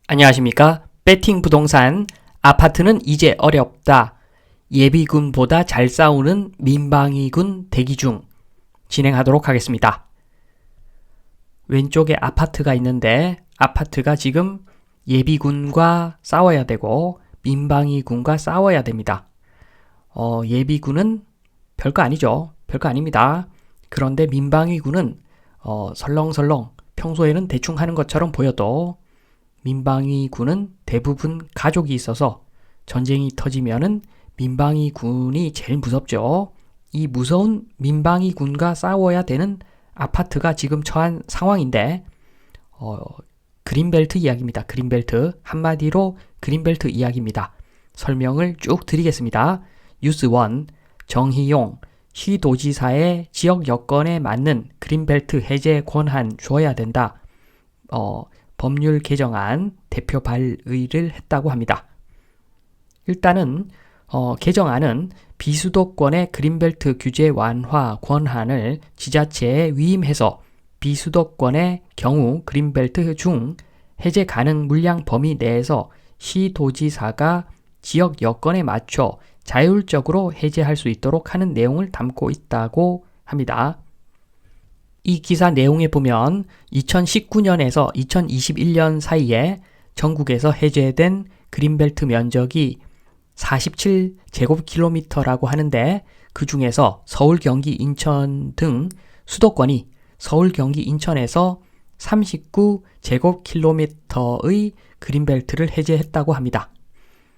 안녕하십니까? 배팅 부동산 아파트는 이제 어렵다. 예비군보다 잘 싸우는 민방위군 대기 중 진행하도록 하겠습니다. 왼쪽에 아파트가 있는데 아파트가 지금 예비군과 싸워야 되고 민방위군과 싸워야 됩니다. 예비군은 별거 아니죠. 별거 아닙니다. 그런데 민방위군은 설렁설렁 평소에는 대충 하는 것처럼 보여도 민방위군은 대부분 가족이 있어서 전쟁이 터지면은 민방위군이 제일 무섭죠. 이 무서운 민방위군과 싸워야 되는 아파트가 지금 처한 상황인데 그린벨트 이야기입니다. 그린벨트. 한마디로 그린벨트 이야기입니다. 설명을 쭉 드리겠습니다. 뉴스 1. 정희용 시도지사의 지역 여건에 맞는 그린벨트 해제 권한 줘야 된다. 법률 개정안 대표 발의를 했다고 합니다. 일단은 개정안은 비수도권의 그린벨트 규제 완화 권한을 지자체에 위임해서 비수도권의 경우 그린벨트 중 해제 가능 물량 범위 내에서 시도지사가 지역 여건에 맞춰 자율적으로 해제할 수 있도록 하는 내용을 담고 있다고 합니다. 이 기사 내용에 보면 2019년에서 2021년 사이에 전국에서 해제된 그린벨트 면적이 47제곱킬로미터라고 하는데 그 중에서 서울, 경기, 인천 등 수도권이 서울, 경기, 인천에서 39제곱킬로미터의 그린벨트를 해제했다고 합니다.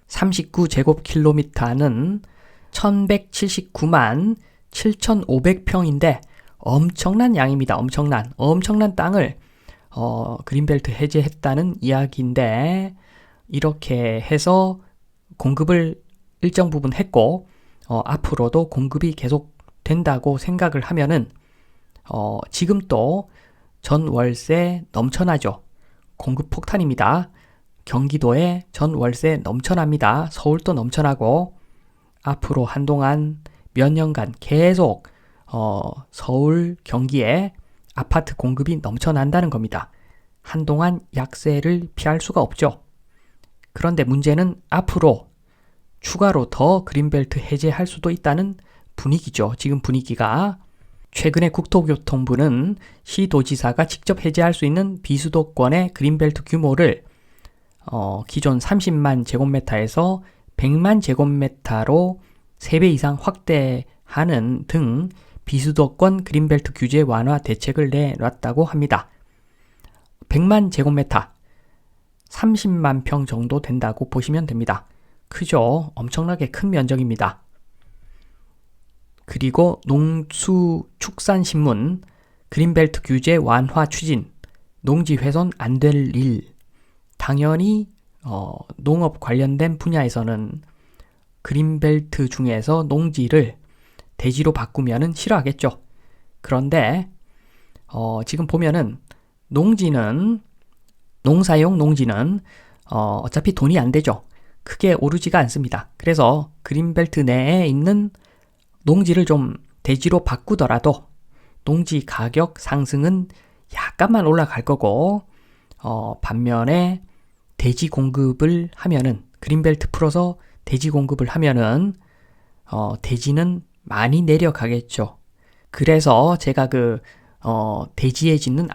39제곱킬로미터는 1179만 7,500평인데 엄청난 양입니다. 엄청난 땅을 그린벨트 해제했다는 이야기인데 이렇게 해서 공급을 일정 부분 했고 앞으로도 공급이 계속 된다고 생각을 하면은 지금 또 전월세 넘쳐나죠. 공급 폭탄입니다. 경기도에 전월세 넘쳐납니다. 서울도 넘쳐나고 앞으로 한동안 몇 년간 계속 서울, 경기에 아파트 공급이 넘쳐난다는 겁니다. 한동안 약세를 피할 수가 없죠. 그런데 문제는 앞으로 추가로 더 그린벨트 해제할 수도 있다는 분위기죠. 지금 분위기가. 최근에 국토교통부는 시도지사가 직접 해제할 수 있는 비수도권의 그린벨트 규모를 기존 30만 제곱미터에서 100만 제곱미터로 3배 이상 확대하는 등 비수도권 그린벨트 규제 완화 대책을 내놨다고 합니다. 100만 제곱미터, 30만 평 정도 된다고 보시면 됩니다. 크죠? 엄청나게 큰 면적입니다. 그리고 농수축산신문 그린벨트 규제 완화 추진, 농지 훼손 안 될 일. 당연히 농업 관련된 분야에서는 그린벨트 중에서 농지를 대지로 바꾸면은 싫어하겠죠. 그런데 지금 보면은 농사용 농지는 어차피 돈이 안 되죠. 크게 오르지가 않습니다. 그래서 그린벨트 내에 있는 농지를 좀 대지로 바꾸더라도 농지 가격 상승은 약간만 올라갈 거고 반면에 대지 공급을 하면은 그린벨트 풀어서 대지 공급을 하면은 대지는 많이 내려가겠죠. 그래서 제가 대지에 짓는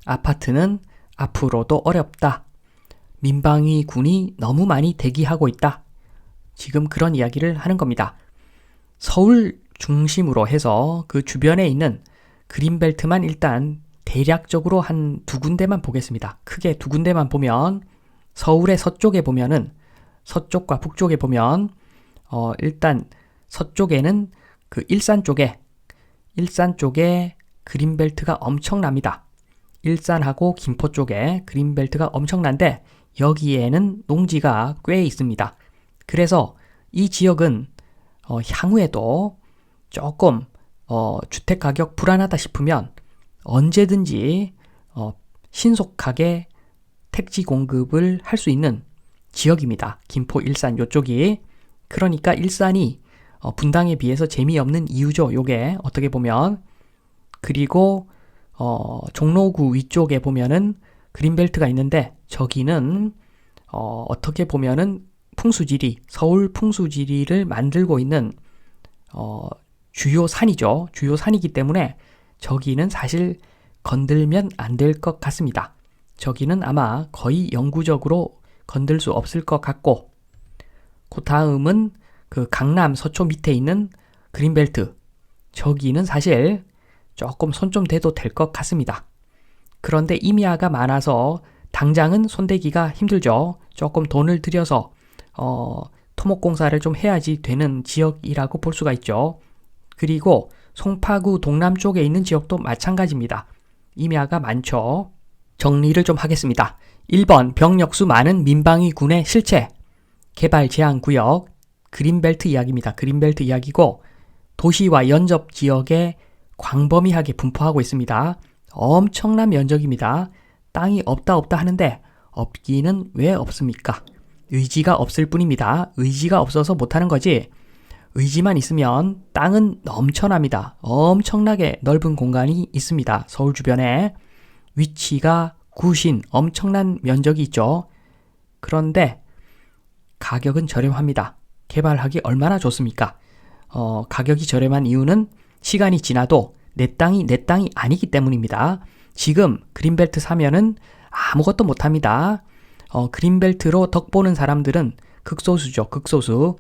아파트는 앞으로도 어렵다. 민방위군이 너무 많이 대기하고 있다. 지금 그런 이야기를 하는 겁니다. 서울 중심으로 해서 그 주변에 있는 그린벨트만 일단 대략적으로 한 두 군데만 보겠습니다. 크게 두 군데만 보면 서울의 서쪽에 보면은 서쪽과 북쪽에 보면 일단 서쪽에는 그 일산 쪽에 그린벨트가 엄청납니다. 일산하고 김포 쪽에 그린벨트가 엄청난데 여기에는 농지가 꽤 있습니다. 그래서 이 지역은 향후에도 조금 주택가격 불안하다 싶으면 언제든지 신속하게 택지 공급을 할 수 있는 지역입니다. 김포, 일산 요쪽이. 그러니까 일산이 분당에 비해서 재미없는 이유죠. 요게 어떻게 보면. 그리고 종로구 위쪽에 보면은 그린벨트가 있는데 저기는 어떻게 보면은 풍수지리, 서울 풍수지리를 만들고 있는 주요 산이죠. 주요 산이기 때문에 저기는 사실 건들면 안 될 것 같습니다. 저기는 아마 거의 영구적으로 건들 수 없을 것 같고, 그 다음은 그 강남 서초 밑에 있는 그린벨트, 저기는 사실 조금 손 좀 대도 될 것 같습니다. 그런데 임야가 많아서 당장은 손대기가 힘들죠. 조금 돈을 들여서 토목공사를 좀 해야지 되는 지역이라고 볼 수가 있죠. 그리고 송파구 동남쪽에 있는 지역도 마찬가지입니다. 임야가 많죠. 정리를 좀 하겠습니다. 1번 병력수 많은 민방위군의 실체, 개발 제한 구역, 그린벨트 이야기입니다. 그린벨트 이야기고, 도시와 연접 지역에 광범위하게 분포하고 있습니다. 엄청난 면적입니다. 땅이 없다 하는데 없기는 왜 없습니까? 의지가 없을 뿐입니다. 의지가 없어서 못하는 거지, 의지만 있으면 땅은 넘쳐납니다. 엄청나게 넓은 공간이 있습니다. 서울 주변에 위치가 구신, 엄청난 면적이 있죠. 그런데 가격은 저렴합니다. 개발하기 얼마나 좋습니까? 가격이 저렴한 이유는 시간이 지나도 내 땅이 아니기 때문입니다. 지금 그린벨트 사면은 아무것도 못합니다. 그린벨트로 덕보는 사람들은 극소수죠. 극소수.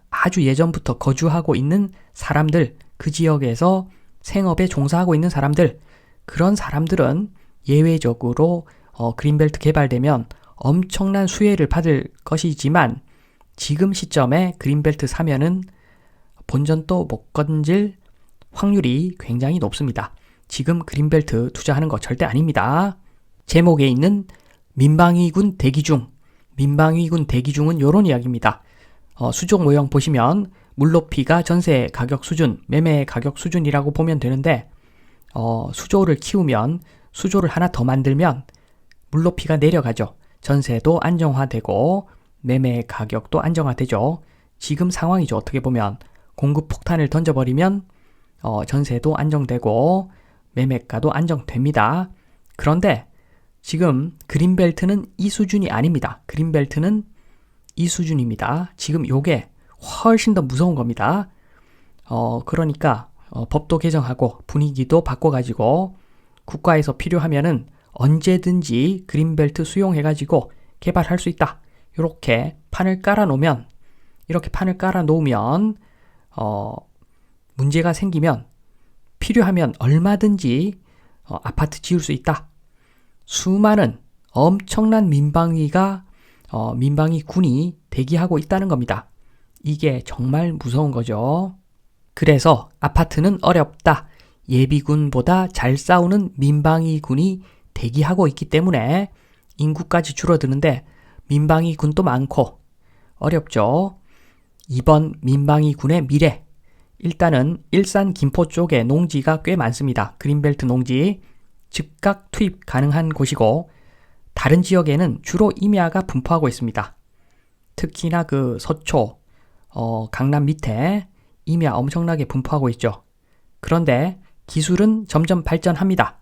아주 예전부터 거주하고 있는 사람들, 그 지역에서 생업에 종사하고 있는 사람들, 그런 사람들은 예외적으로 그린벨트 개발되면 엄청난 수혜를 받을 것이지만, 지금 시점에 그린벨트 사면은 본전도 못 건질 확률이 굉장히 높습니다. 지금 그린벨트 투자하는 거 절대 아닙니다. 제목에 있는 민방위군 대기중, 민방위군 대기중은 이런 이야기입니다. 수족 모형 보시면 물높이가 전세 가격 수준, 매매 가격 수준이라고 보면 되는데, 수조를 키우면, 수조를 하나 더 만들면 물높이가 내려가죠. 전세도 안정화되고 매매 가격도 안정화되죠. 지금 상황이죠. 어떻게 보면 공급 폭탄을 던져버리면 전세도 안정되고 매매가도 안정됩니다. 그런데 지금 그린벨트는 이 수준이 아닙니다. 그린벨트는 이 수준입니다. 지금 요게 훨씬 더 무서운 겁니다. 그러니까 법도 개정하고 분위기도 바꿔가지고 국가에서 필요하면은 언제든지 그린벨트 수용해가지고 개발할 수 있다. 이렇게 판을 깔아놓으면 문제가 생기면 필요하면 얼마든지 아파트 지을 수 있다. 수많은 엄청난 민방위군이 대기하고 있다는 겁니다. 이게 정말 무서운 거죠. 그래서 아파트는 어렵다. 예비군보다 잘 싸우는 민방위군이 대기하고 있기 때문에 인구까지 줄어드는데 민방위군도 많고 어렵죠. 2번 민방위군의 미래. 일단은 일산 김포 쪽에 농지가 꽤 많습니다. 그린벨트 농지. 즉각 투입 가능한 곳이고, 다른 지역에는 주로 임야가 분포하고 있습니다. 특히나 그 서초, 강남 밑에 임야 엄청나게 분포하고 있죠. 그런데 기술은 점점 발전합니다.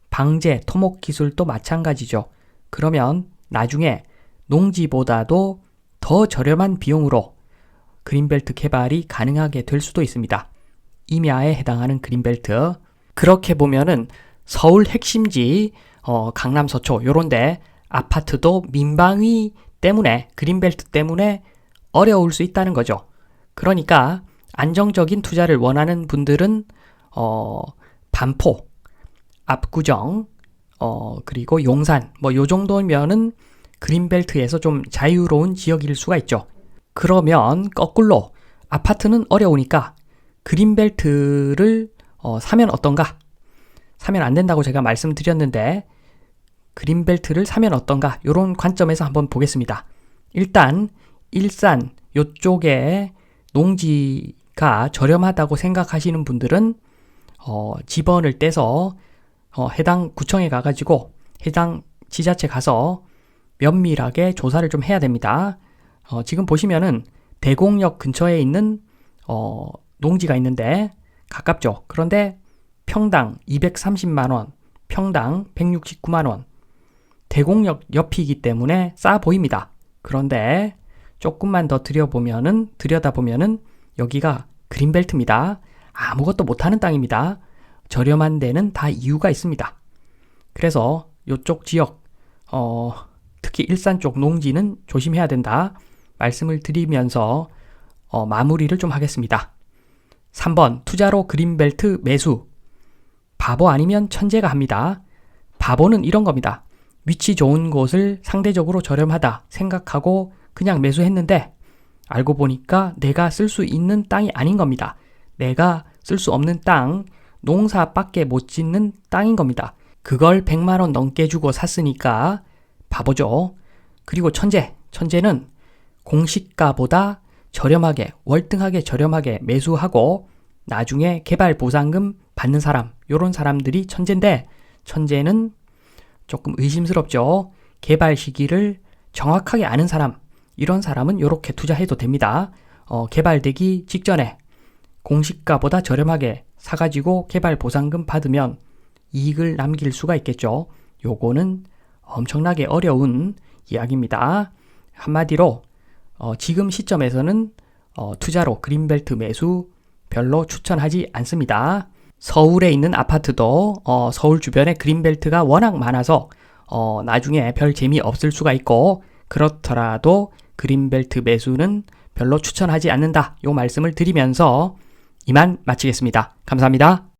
방제, 토목 기술도 마찬가지죠. 그러면 나중에 농지보다도 더 저렴한 비용으로 그린벨트 개발이 가능하게 될 수도 있습니다. 임야에 해당하는 그린벨트. 그렇게 보면은 서울 핵심지, 강남 서초 요런데 아파트도 민방위 때문에, 그린벨트 때문에 어려울 수 있다는 거죠. 그러니까 안정적인 투자를 원하는 분들은 반포, 압구정, 그리고 용산 요 정도면은 그린벨트에서 좀 자유로운 지역일 수가 있죠. 그러면 거꾸로 아파트는 어려우니까 그린벨트를 사면 어떤가? 사면 안 된다고 제가 말씀드렸는데 그린벨트를 사면 어떤가? 이런 관점에서 한번 보겠습니다. 일단 일산 요쪽에 농지가 저렴하다고 생각하시는 분들은 지번을 떼서 해당 구청에 가가지고 해당 지자체 가서 면밀하게 조사를 좀 해야 됩니다. 지금 보시면은 대곡역 근처에 있는 농지가 있는데 가깝죠. 그런데 평당 230만원, 평당 169만원, 대곡역 옆이기 때문에 싸 보입니다. 그런데 조금만 더 들여다보면은 여기가 그린벨트입니다. 아무것도 못하는 땅입니다. 저렴한 데는 다 이유가 있습니다. 그래서 이쪽 지역, 특히 일산 쪽 농지는 조심해야 된다 말씀을 드리면서 마무리를 좀 하겠습니다. 3번 투자로 그린벨트 매수. 바보 아니면 천재가 합니다. 바보는 이런 겁니다. 위치 좋은 곳을 상대적으로 저렴하다 생각하고 그냥 매수했는데 알고 보니까 내가 쓸 수 있는 땅이 아닌 겁니다. 내가 쓸 수 없는 땅, 농사밖에 못 짓는 땅인 겁니다. 그걸 100만 원 넘게 주고 샀으니까 바보죠. 그리고 천재는 공시가보다 저렴하게, 월등하게 저렴하게 매수하고 나중에 개발 보상금 받는 사람, 요런 사람들이 천재인데 천재는 조금 의심스럽죠. 개발 시기를 정확하게 아는 사람, 이런 사람은 이렇게 투자해도 됩니다. 개발되기 직전에 공시가보다 저렴하게 사가지고 개발 보상금 받으면 이익을 남길 수가 있겠죠. 요거는 엄청나게 어려운 이야기입니다. 한마디로 지금 시점에서는 투자로 그린벨트 매수 별로 추천하지 않습니다. 서울에 있는 아파트도 서울 주변에 그린벨트가 워낙 많아서 나중에 별 재미 없을 수가 있고 그렇더라도 그린벨트 매수는 별로 추천하지 않는다. 요 말씀을 드리면서 이만 마치겠습니다. 감사합니다.